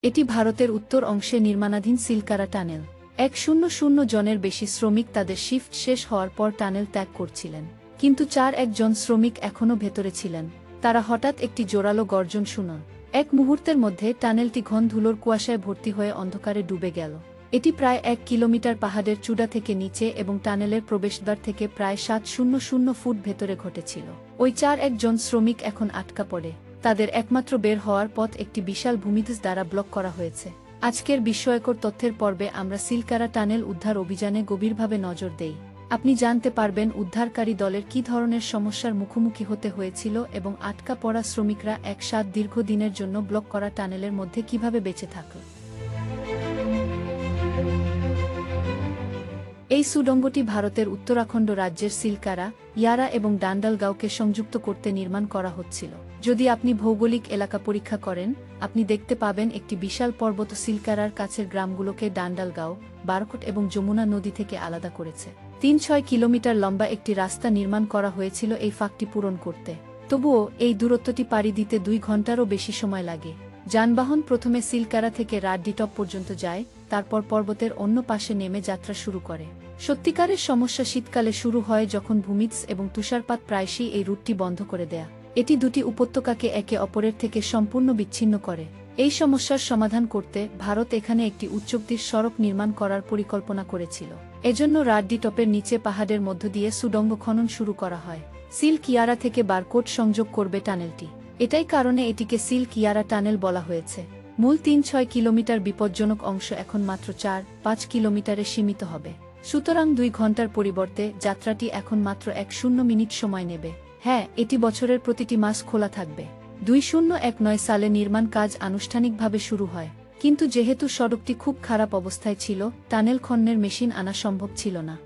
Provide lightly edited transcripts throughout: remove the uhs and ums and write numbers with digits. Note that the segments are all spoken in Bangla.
এটি ভারতের উত্তর অংশে নির্মাণাধীন সিলকারা টানেল। 100 জনের বেশি শ্রমিক তাদের শিফট শেষ হওয়ার পর টানেল ত্যাগ করছিলেন, কিন্তু 4-1 জন শ্রমিক এখনও ভেতরে ছিলেন। তারা হঠাৎ একটি জোরালো গর্জন শুনল। এক মুহূর্তের মধ্যে টানেলটি ঘন ধুলোর কুয়াশায় ভর্তি হয়ে অন্ধকারে ডুবে গেল। এটি প্রায় 1 কিলোমিটার পাহাড়ের চূড়া থেকে নিচে এবং টানেলের প্রবেশদ্বার থেকে প্রায় 700 ফুট ভেতরে ঘটেছিল। ওই 4-1 জন শ্রমিক এখন আটকা পড়ে। তাদের একমাত্র বের হওয়ার পথ একটি বিশাল ভূমিধস দ্বারা ব্লক করা হয়েছে। আজকের বিস্ময়কর তথ্যের পর্বে আমরা সিলকারা টানেল উদ্ধার অভিযানে গভীরভাবে নজর দেই। আপনি জানতে পারবেন উদ্ধারকারী দলের কী ধরনের সমস্যার মুখোমুখি হতে হয়েছিল এবং আটকা পড়া শ্রমিকরা একসাথে দীর্ঘদিনের জন্য ব্লক করা টানেলের মধ্যে কিভাবে বেঁচে থাকল। এই সুড়ঙ্গটি ভারতের উত্তরাখণ্ড রাজ্যের সিলকারা, ইয়ারা এবং ডান্ডালগাঁওকে সংযুক্ত করতে নির্মাণ করা হচ্ছিল। যদি আপনি ভৌগোলিক এলাকা পরীক্ষা করেন, আপনি দেখতে পাবেন একটি বিশাল পর্বত সিলকারার কাছের গ্রামগুলোকে ডান্ডালগাঁও, বারকোট এবং যমুনা নদী থেকে আলাদা করেছে। 3-6 কিলোমিটার লম্বা একটি রাস্তা নির্মাণ করা হয়েছিল এই ফাঁকটি পূরণ করতে। তবুও এই দূরত্বটি পাড়ি দিতে 2 ঘন্টারও বেশি সময় লাগে। যানবাহন প্রথমে সিলকারা থেকে রাড্ডিটপ পর্যন্ত যায়, তারপর পর্বতের অন্য পাশে নেমে যাত্রা শুরু করে। সত্যিকারের সমস্যা শীতকালে শুরু হয় যখন ভূমিধস এবং তুষারপাত প্রায়শই এই রুটটি বন্ধ করে দেয়া। এটি দুটি উপত্যকাকে একে অপরের থেকে সম্পূর্ণ বিচ্ছিন্ন করে। এই সমস্যার সমাধান করতে ভারত এখানে একটি উচ্চগতির সড়ক নির্মাণ করার পরিকল্পনা করেছিল। এজন্য রাড্ডিটপের নিচে পাহাড়ের মধ্য দিয়ে সুড়ঙ্গ খনন শুরু করা হয়। সিল কিয়ারা থেকে বারকোট সংযোগ করবে টানেলটি। এটাই কারণে এটিকে সিল কিয়ারা টানেল বলা হয়েছে। মূল 3-6 কিলোমিটার বিপজ্জনক অংশ এখন মাত্র 4-5 কিলোমিটারে সীমিত হবে। সুতরাং 2 ঘন্টার পরিবর্তে যাত্রাটি এখন মাত্র 10 মিনিট সময় নেবে। হ্যাঁ, এটি বছরের প্রতিটি মাস খোলা থাকবে। 2019 সালে নির্মাণ কাজ আনুষ্ঠানিকভাবে শুরু হয়, কিন্তু যেহেতু সড়কটি খুব খারাপ অবস্থায় ছিল, টানেল খননের মেশিন আনা সম্ভব ছিল না।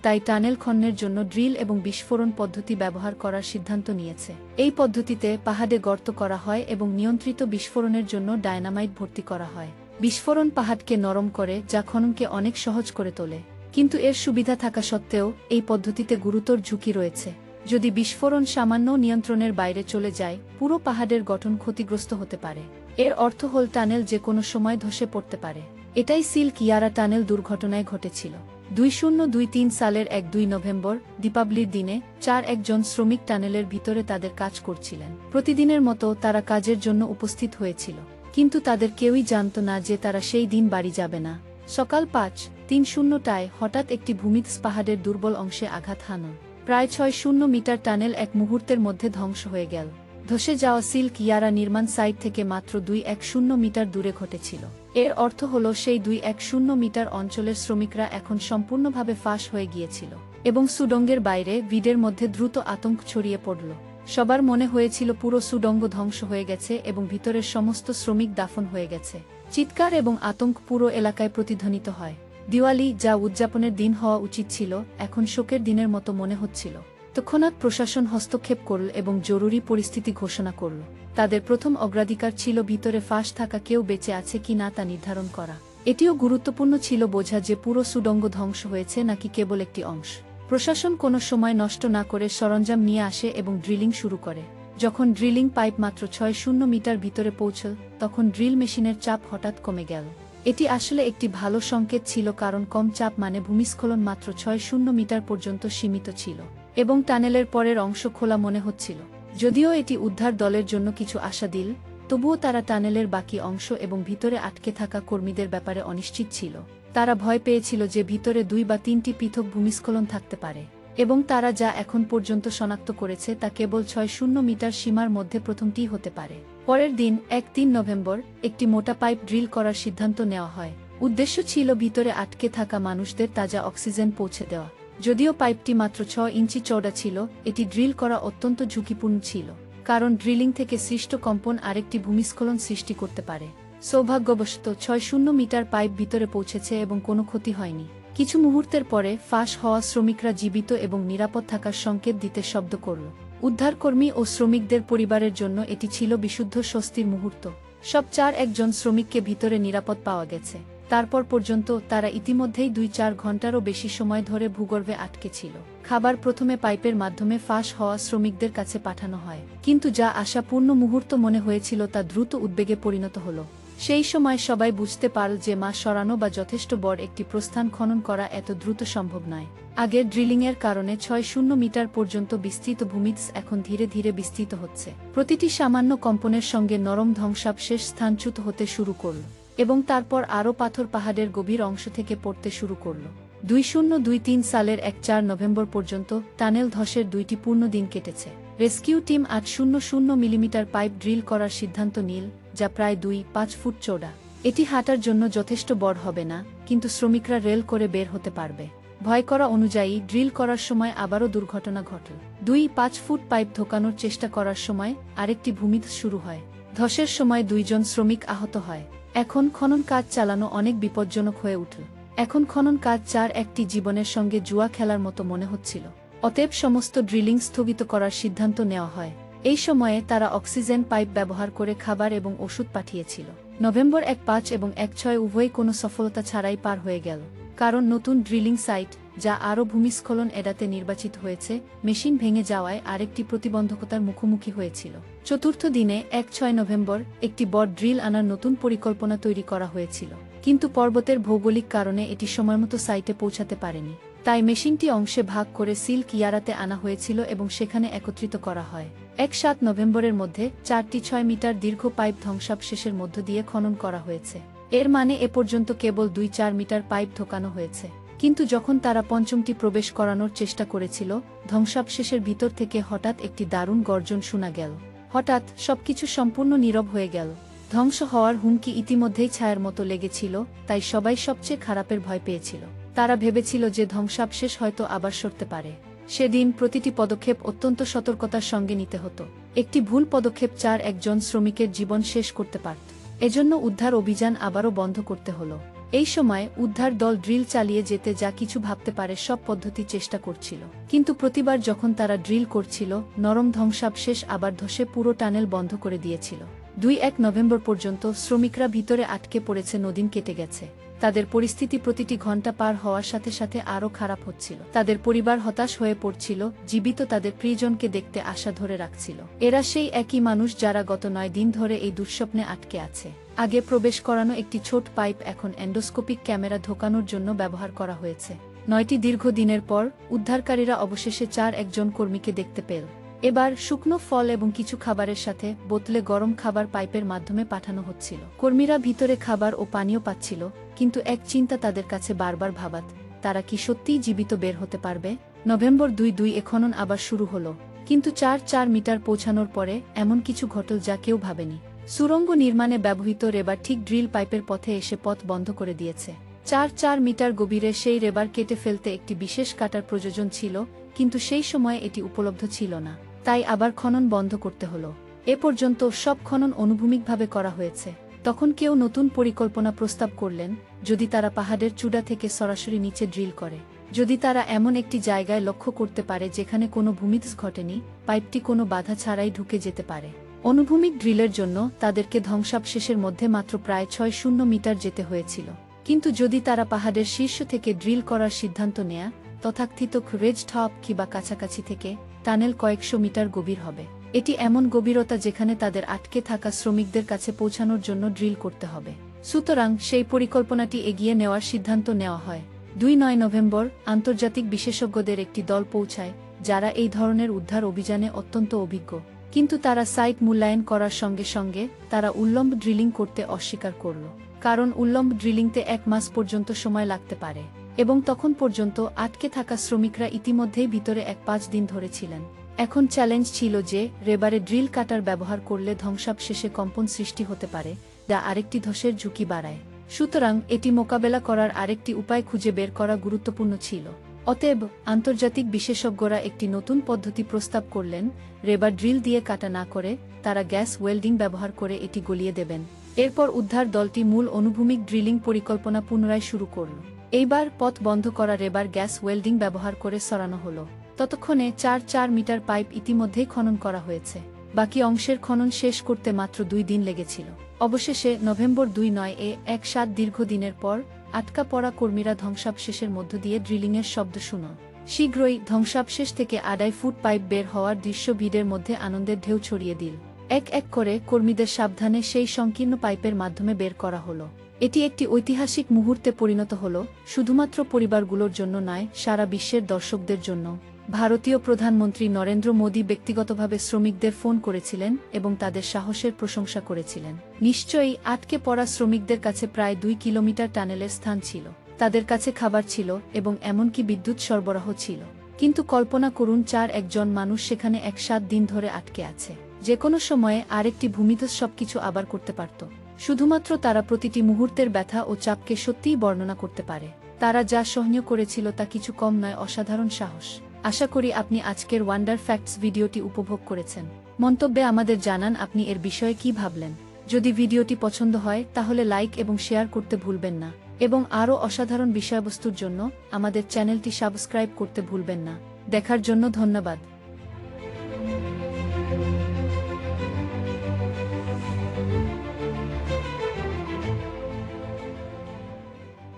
তাই টানেল খননের জন্য ড্রিল এবং বিস্ফোরণ পদ্ধতি ব্যবহার করার সিদ্ধান্ত নিয়েছে। এই পদ্ধতিতে পাহাড়ে গর্ত করা হয় এবং নিয়ন্ত্রিত বিস্ফোরণের জন্য ডায়নামাইট ভর্তি করা হয়। বিস্ফোরণ পাহাড়কে নরম করে, যা খননকে অনেক সহজ করে তোলে। কিন্তু এর সুবিধা থাকা সত্ত্বেও এই পদ্ধতিতে গুরুতর ঝুঁকি রয়েছে। যদি বিস্ফোরণ সামান্য নিয়ন্ত্রণের বাইরে চলে যায়, পুরো পাহাড়ের গঠন ক্ষতিগ্রস্ত হতে পারে। এর অর্থ হল টানেল যে কোনো সময় ধসে পড়তে পারে। এটাই সিল কিয়ারা টানেল দুর্ঘটনায় ঘটেছিল। 2023 সালের 1-2 নভেম্বর, দীপাবলির দিনে 4-1 জন শ্রমিক টানেলের ভিতরে তাদের কাজ করছিলেন। প্রতিদিনের মতো তারা কাজের জন্য উপস্থিত হয়েছিল, কিন্তু তাদের কেউই জানত না যে তারা সেই দিন বাড়ি যাবে না। সকাল 5:30টায় হঠাৎ একটি ভূমিধস পাহাড়ের দুর্বল অংশে আঘাত হানল। প্রায় 600 মিটার টানেল এক মুহূর্তের মধ্যে ধ্বংস হয়ে গেল। ধসে যাওয়া সিল কিয়ারা নির্মাণ সাইট থেকে মাত্র 210 মিটার দূরে ঘটেছিল। এর অর্থ হল সেই 210 মিটার অঞ্চলের শ্রমিকরা এখন সম্পূর্ণভাবে ফাঁস হয়ে গিয়েছিল এবং সুড়ঙ্গের বাইরে ভিড়ের মধ্যে দ্রুত আতঙ্ক ছড়িয়ে পড়ল। সবার মনে হয়েছিল পুরো সুড়ঙ্গ ধ্বংস হয়ে গেছে এবং ভিতরের সমস্ত শ্রমিক দাফন হয়ে গেছে। চিৎকার এবং আতঙ্ক পুরো এলাকায় প্রতিধ্বনিত হয়। দিওয়ালি, যা উদযাপনের দিন হওয়া উচিত ছিল, এখন শোকের দিনের মতো মনে হচ্ছিল। তৎক্ষণাৎ প্রশাসন হস্তক্ষেপ করল এবং জরুরি পরিস্থিতি ঘোষণা করল। তাদের প্রথম অগ্রাধিকার ছিল ভিতরে ফাঁস থাকা কেউ বেঁচে আছে কি না তা নির্ধারণ করা। এটিও গুরুত্বপূর্ণ ছিল বোঝা যে পুরো সুড়ঙ্গ ধ্বংস হয়েছে নাকি কেবল একটি অংশ। প্রশাসন কোনো সময় নষ্ট না করে সরঞ্জাম নিয়ে আসে এবং ড্রিলিং শুরু করে। যখন ড্রিলিং পাইপ মাত্র 600 মিটার ভিতরে পৌঁছল, তখন ড্রিল মেশিনের চাপ হঠাৎ কমে গেল। এটি আসলে একটি ভালো সংকেত ছিল, কারণ কম চাপ মানে ভূমিস্খলন মাত্র 600 মিটার পর্যন্ত সীমিত ছিল এবং টানেলের পরের অংশ খোলা মনে হচ্ছিল। যদিও এটি উদ্ধার দলের জন্য কিছু আশা দিল, তবুও তারা টানেলের বাকি অংশ এবং ভিতরে আটকে থাকা কর্মীদের ব্যাপারে অনিশ্চিত ছিল। তারা ভয় পেয়েছিল যে ভিতরে 2 বা 3টি পৃথক ভূমিস্খলন থাকতে পারে এবং তারা যা এখন পর্যন্ত শনাক্ত করেছে তা কেবল 600 মিটার সীমার মধ্যে প্রথমটি হতে পারে। পরের দিন 1-3 নভেম্বর, একটি মোটা পাইপ ড্রিল করার সিদ্ধান্ত নেওয়া হয়। উদ্দেশ্য ছিল ভিতরে আটকে থাকা মানুষদের তাজা অক্সিজেন পৌঁছে দেওয়া। যদিও পাইপটি মাত্র 6 ইঞ্চি চওড়া ছিল, এটি ড্রিল করা অত্যন্ত ঝুঁকিপূর্ণ ছিল, কারণ ড্রিলিং থেকে সৃষ্ট কম্পন আরেকটি ভূমিস্খলন সৃষ্টি করতে পারে। সৌভাগ্যবশত 600 মিটার পাইপ ভিতরে পৌঁছেছে এবং কোনো ক্ষতি হয়নি। কিছু মুহূর্তের পরে ফাঁস হওয়া শ্রমিকরা জীবিত এবং নিরাপদ থাকার সংকেত দিতে শব্দ করল। উদ্ধারকর্মী ও শ্রমিকদের পরিবারের জন্য এটি ছিল বিশুদ্ধ স্বস্তির মুহূর্ত। সব 4-1 জন শ্রমিককে ভিতরে নিরাপদ পাওয়া গেছে। তারপর পর্যন্ত তারা ইতিমধ্যেই 2-4 ঘন্টারও বেশি সময় ধরে ভূগর্ভে আটকে ছিল। খাবার প্রথমে পাইপের মাধ্যমে ফাঁস হওয়া শ্রমিকদের কাছে পাঠানো হয়, কিন্তু যা আশাপূর্ণ মুহূর্ত মনে হয়েছিল তা দ্রুত উদ্বেগে পরিণত হল। সেই সময় সবাই বুঝতে পারল যে মা সরানো বা যথেষ্ট বড় একটি প্রস্থান খনন করা এত দ্রুত সম্ভব নয়। আগের ড্রিলিংয়ের কারণে 600 মিটার পর্যন্ত বিস্তৃত ভূমিধ্স এখন ধীরে ধীরে বিস্তৃত হচ্ছে। প্রতিটি সামান্য কম্পনের সঙ্গে নরম ধ্বংসাবশেষ স্থানচ্যুত হতে শুরু করল এবং তারপর আরও পাথর পাহাড়ের গভীর অংশ থেকে পড়তে শুরু করল। 2023 সালের 4 নভেম্বর পর্যন্ত টানেল ধসের 2টি পূর্ণ দিন কেটেছে। Rescue team 800 millimetre pipe drill করার সিদ্ধান্ত নিল, যা প্রায় 2.5 ফুট চওড়া। এটি হাঁটার জন্য যথেষ্ট বড় হবে না, কিন্তু শ্রমিকরা রেল করে বের হতে পারবে। ভয় করা অনুযায়ী ড্রিল করার সময় আবারও দুর্ঘটনা ঘটল। 2.5 ফুট পাইপ ঢোকানোর চেষ্টা করার সময় আরেকটি ভূমিধ্স শুরু হয়। ধসের সময় 2 জন শ্রমিক আহত হয়। এখন খনন কাজ চালানো অনেক বিপজ্জনক হয়ে উঠল। এখন খনন কাজ একটি জীবনের সঙ্গে জুয়া খেলার মতো মনে হচ্ছিল। অতএব সমস্ত ড্রিলিং স্থগিত করার সিদ্ধান্ত নেওয়া হয়। এই সময়ে তারা অক্সিজেন পাইপ ব্যবহার করে খাবার এবং ওষুধ পাঠিয়েছিল। নভেম্বর 1-5 এবং 1-6 উভয়ই কোনো সফলতা ছাড়াই পার হয়ে গেল, কারণ নতুন ড্রিলিং সাইট, যা আরও ভূমিস্খলন এড়াতে নির্বাচিত হয়েছে, মেশিন ভেঙে যাওয়ায় আরেকটি প্রতিবন্ধকতার মুখোমুখি হয়েছিল। চতুর্থ দিনে 1-6 নভেম্বর একটি বড় ড্রিল আনার নতুন পরিকল্পনা তৈরি করা হয়েছিল, কিন্তু পর্বতের ভৌগোলিক কারণে এটি সময়মতো সাইটে পৌঁছাতে পারেনি। তাই মেশিনটি অংশে ভাগ করে সিল্ক ইয়ারাতে আনা হয়েছিল এবং সেখানে একত্রিত করা হয়। 1-7 নভেম্বরের মধ্যে 4টি 6 মিটার দীর্ঘ পাইপ ধ্বংসাবশেষের মধ্য দিয়ে খনন করা হয়েছে। এর মানে এ পর্যন্ত কেবল 2-4 মিটার পাইপ ঢোকানো হয়েছে। কিন্তু যখন তারা পঞ্চমটি প্রবেশ করানোর চেষ্টা করেছিল, ধ্বংসাবশেষের ভিতর থেকে হঠাৎ একটি দারুণ গর্জন শোনা গেল। হঠাৎ সবকিছু সম্পূর্ণ নীরব হয়ে গেল। ধ্বংস হওয়ার হুমকি ইতিমধ্যেই ছায়ার মতো লেগেছিল, তাই সবাই সবচেয়ে খারাপের ভয় পেয়েছিল। তারা ভেবেছিল যে ধ্বংসাবশেষ হয়তো আবার সরতে পারে। সেদিন প্রতিটি পদক্ষেপ অত্যন্ত সতর্কতার সঙ্গে নিতে হতো। একটি ভুল পদক্ষেপ একজন শ্রমিকের জীবন শেষ করতে পারত। এজন্য উদ্ধার অভিযান আবারও বন্ধ করতে হলো। এই সময় উদ্ধার দল ড্রিল চালিয়ে যেতে যা কিছু ভাবতে পারে সব পদ্ধতি চেষ্টা করছিল, কিন্তু প্রতিবার যখন তারা ড্রিল করছিল, নরম ধ্বংসাবশেষ আবার ধসে পুরো টানেল বন্ধ করে দিয়েছিল। 2-1 নভেম্বর পর্যন্ত শ্রমিকরা ভিতরে আটকে পড়েছে, নদীন কেটে গেছে। তাদের পরিস্থিতি প্রতিটি ঘন্টা পার হওয়ার সাথে সাথে আরও খারাপ হচ্ছিল। তাদের পরিবার হতাশ হয়ে পড়ছিল, জীবিত তাদের প্রিয়জনকে দেখতে আশা ধরে রাখছিল। এরা সেই একই মানুষ যারা গত 9 দিন ধরে এই দুঃস্বপ্নে আটকে আছে। আগে প্রবেশ করানো একটি ছোট পাইপ এখন এন্ডোস্কোপিক ক্যামেরা ঢোকানোর জন্য ব্যবহার করা হয়েছে। 9টি দীর্ঘ দিনের পর উদ্ধারকারীরা অবশেষে 4-1 কর্মীকে দেখতে পেল। এবার শুকনো ফল এবং কিছু খাবারের সাথে বোতলে গরম খাবার পাইপের মাধ্যমে পাঠানো হচ্ছিল। কর্মীরা ভিতরে খাবার ও পানীয় পাচ্ছিল, কিন্তু এক চিন্তা তাদের কাছে বারবার ভাবাত, তারা কি সত্যিই জীবিত বের হতে পারবে? নভেম্বর 2 খনন আবার শুরু হলো, কিন্তু 4 মিটার পৌঁছানোর পরে এমন কিছু ঘটল যা কেউ ভাবেনি। সুড়ঙ্গ নির্মাণে ব্যবহৃত রেবার ঠিক ড্রিল পাইপের পথে এসে পথ বন্ধ করে দিয়েছে। 4 মিটার গভীরে সেই রেবার কেটে ফেলতে একটি বিশেষ কাটার প্রয়োজন ছিল, কিন্তু সেই সময়ে এটি উপলব্ধ ছিল না। তাই আবার খনন বন্ধ করতে হলো। এ পর্যন্ত সব খনন অনুভূমিকভাবে করা হয়েছে। তখন কেউ নতুন পরিকল্পনা প্রস্তাব করলেন, যদি তারা পাহাড়ের চূড়া থেকে সরাসরি নিচে ড্রিল করে, যদি তারা এমন একটি জায়গায় লক্ষ্য করতে পারে যেখানে কোনো ভূমিধ্স ঘটেনি, পাইপটি কোনো বাধা ছাড়াই ঢুকে যেতে পারে। অনুভূমিক ড্রিলের জন্য তাদেরকে ধ্বংসাবশেষের মধ্যে মাত্র প্রায় 600 মিটার যেতে হয়েছিল। কিন্তু যদি তারা পাহাড়ের শীর্ষ থেকে ড্রিল করার সিদ্ধান্ত নেয়, তথাকথিত রেজ টপ কিংবা কাছাকাছি থেকে, টানেল কয়েকশো মিটার গভীর হবে। এটি এমন গভীরতা যেখানে তাদের আটকে থাকা শ্রমিকদের কাছে পৌঁছানোর জন্য ড্রিল করতে হবে। সুতরাং সেই পরিকল্পনাটি এগিয়ে নেওয়ার সিদ্ধান্ত নেওয়া হয়। 2-9 নভেম্বর আন্তর্জাতিক বিশেষজ্ঞদের একটি দল পৌঁছায়, যারা এই ধরনের উদ্ধার অভিযানে অত্যন্ত অভিজ্ঞ। কিন্তু তারা সাইট মূল্যায়ন করার সঙ্গে সঙ্গে তারা উল্লম্ব ড্রিলিং করতে অস্বীকার করল, কারণ উল্লম্ব ড্রিলিংতে 1 মাস পর্যন্ত সময় লাগতে পারে, এবং তখন পর্যন্ত আটকে থাকা শ্রমিকরা ইতিমধ্যেই ভিতরে 1-5 দিন ধরে ছিলেন। এখন চ্যালেঞ্জ ছিল যে রেবারে ড্রিল কাটার ব্যবহার করলে ধ্বংসাবশেষে কম্পন সৃষ্টি হতে পারে, যা আরেকটি ধসের ঝুঁকি বাড়ায়। সুতরাং এটি মোকাবেলা করার আরেকটি উপায় খুঁজে বের করা গুরুত্বপূর্ণ ছিল। অতএব আন্তর্জাতিক বিশেষজ্ঞরা একটি নতুন পদ্ধতি প্রস্তাব করলেন, রেবার ড্রিল দিয়ে কাটা না করে তারা গ্যাস ওয়েল্ডিং ব্যবহার করে এটি গলিয়ে দেবেন। এরপর উদ্ধার দলটি মূল অনুভূমিক ড্রিলিং পরিকল্পনা পুনরায় শুরু করল। এইবার পথ বন্ধ করা রেবার গ্যাস ওয়েল্ডিং ব্যবহার করে সরানো হলো। ততক্ষণে 4 মিটার পাইপ ইতিমধ্যেই খনন করা হয়েছে। বাকি অংশের খনন শেষ করতে মাত্র 2 দিন লেগেছিল। অবশেষে নভেম্বর 2-9 1-7 দীর্ঘদিনের পর আটকা পড়া কর্মীরা ধ্বংসাবশেষের মধ্য দিয়ে ড্রিলিংয়ের শব্দ শুনো। শীঘ্রই ধ্বংসাবশেষ থেকে 2.5 ফুট পাইপ বের হওয়ার দৃশ্য ভিড়ের মধ্যে আনন্দের ঢেউ ছড়িয়ে দিল। এক এক করে কর্মীদের সাবধানে সেই সংকীর্ণ পাইপের মাধ্যমে বের করা হলো। এটি একটি ঐতিহাসিক মুহূর্তে পরিণত হল, শুধুমাত্র পরিবারগুলোর জন্য নয়, সারা বিশ্বের দর্শকদের জন্য। ভারতীয় প্রধানমন্ত্রী নরেন্দ্র মোদী ব্যক্তিগতভাবে শ্রমিকদের ফোন করেছিলেন এবং তাদের সাহসের প্রশংসা করেছিলেন। নিশ্চয়ই আটকে পড়া শ্রমিকদের কাছে প্রায় 2 কিলোমিটার টানেলের স্থান ছিল, তাদের কাছে খাবার ছিল এবং এমনকি বিদ্যুৎ সরবরাহ ছিল। কিন্তু কল্পনা করুন, 4-1 মানুষ সেখানে 7 দিন ধরে আটকে আছে। যে কোনো সময়ে আরেকটি ভূমিধস সবকিছু আবার করতে পারত। শুধুমাত্র তারা প্রতিটি মুহূর্তের ব্যথা ও চাপকে সত্যিই বর্ণনা করতে পারে। তারা যা সহ্য করেছিল তা কিছু কম নয়, অসাধারণ সাহস। আশা করি আপনি আজকের ওয়ান্ডার ফ্যাক্টস ভিডিওটি উপভোগ করেছেন। মন্তব্যে আমাদের জানান আপনি এর বিষয়ে কি ভাবলেন। যদি ভিডিওটি পছন্দ হয় তাহলে লাইক এবং শেয়ার করতে ভুলবেন না, এবং আরও অসাধারণ বিষয়বস্তুর জন্য আমাদের চ্যানেলটি সাবস্ক্রাইব করতে ভুলবেন না। দেখার জন্য ধন্যবাদ।